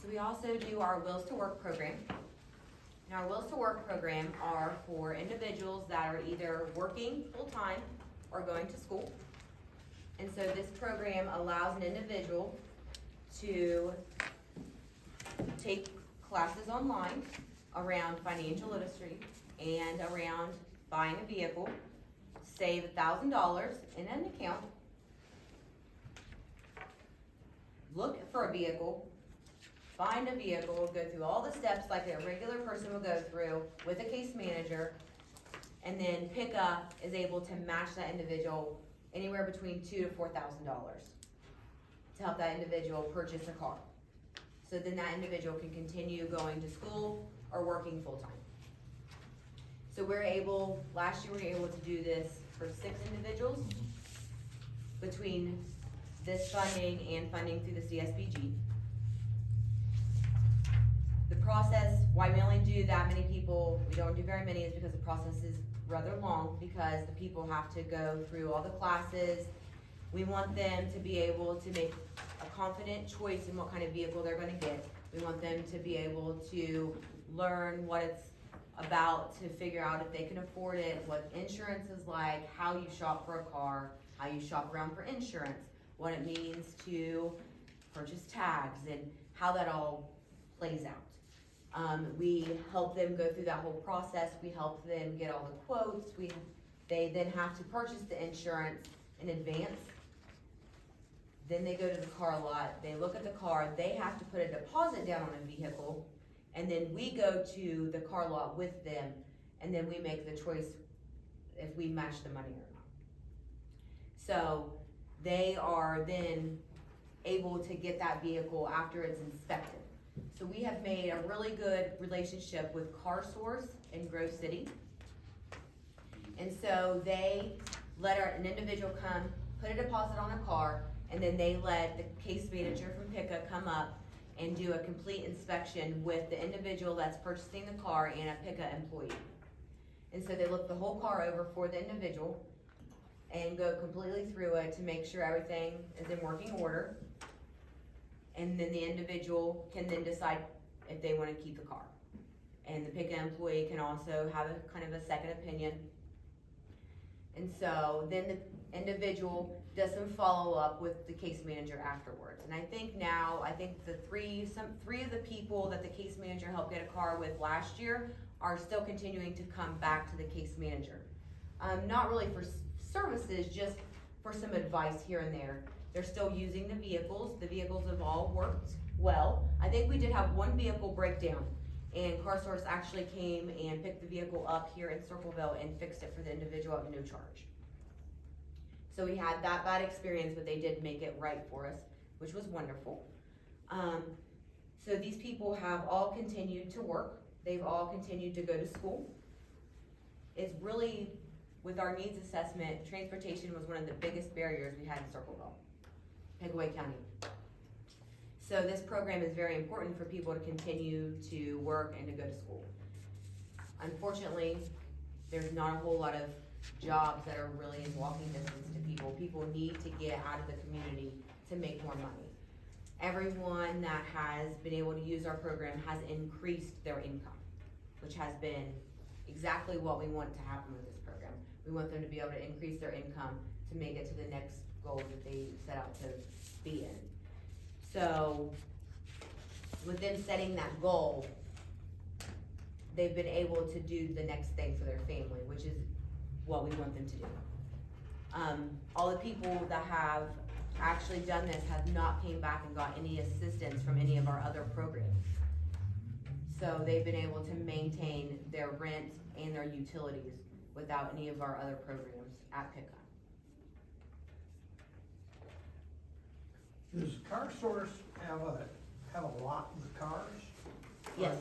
So we also do our Wills to Work program. And our Wills to Work program are for individuals that are either working full-time or going to school. And so this program allows an individual to take classes online around financial literacy and around buying a vehicle, save $1,000 in an account, look for a vehicle, find a vehicle, go through all the steps like a regular person will go through with a case manager, and then PICCA is able to match that individual anywhere between $2,000 to $4,000 to help that individual purchase a car. So then that individual can continue going to school or working full-time. So last year we were able to do this for 6 individuals between this funding and funding through the CSBG. The process, why we only do that many people, we don't do very many, is because the process is rather long, because the people have to go through all the classes. We want them to be able to make a confident choice in what kind of vehicle they're gonna get. We want them to be able to learn what it's about, to figure out if they can afford it, what insurance is like, how you shop for a car, how you shop around for insurance, what it means to purchase tags, and how that all plays out. We help them go through that whole process. We help them get all the quotes. They then have to purchase the insurance in advance. Then they go to the car lot, they look at the car, they have to put a deposit down on a vehicle, and then we go to the car lot with them, and then we make the choice if we match the money or not. So they are then able to get that vehicle after it's inspected. So we have made a really good relationship with Car Source in Grove City. And so they let an individual come, put a deposit on a car, and then they let the case manager from PICCA come up and do a complete inspection with the individual that's purchasing the car and a PICCA employee. And so they look the whole car over for the individual and go completely through it to make sure everything is in working order. And then the individual can then decide if they want to keep the car. And the PICCA employee can also have a kind of a second opinion. And so then the individual does some follow-up with the case manager afterwards. And I think the three of the people that the case manager helped get a car with last year are still continuing to come back to the case manager. Not really for services, just for some advice here and there. They're still using the vehicles. The vehicles have all worked well. I think we did have one vehicle breakdown, and Car Source actually came and picked the vehicle up here in Circleville and fixed it for the individual at no charge. So we had that bad experience, but they did make it right for us, which was wonderful. So these people have all continued to work. They've all continued to go to school. It's really, with our needs assessment, transportation was one of the biggest barriers we had in Circleville, Pickaway County. So this program is very important for people to continue to work and to go to school. Unfortunately, there's not a whole lot of jobs that are really in walking distance to people. People need to get out of the community to make more money. Everyone that has been able to use our program has increased their income, which has been exactly what we want to happen with this program. We want them to be able to increase their income to make it to the next goal that they set out to be in. So with them setting that goal, they've been able to do the next thing for their family, which is what we want them to do. All the people that have actually done this have not came back and got any assistance from any of our other programs. So they've been able to maintain their rent and their utilities without any of our other programs at PICCA. Does Car Source have a lot with cars? Yes.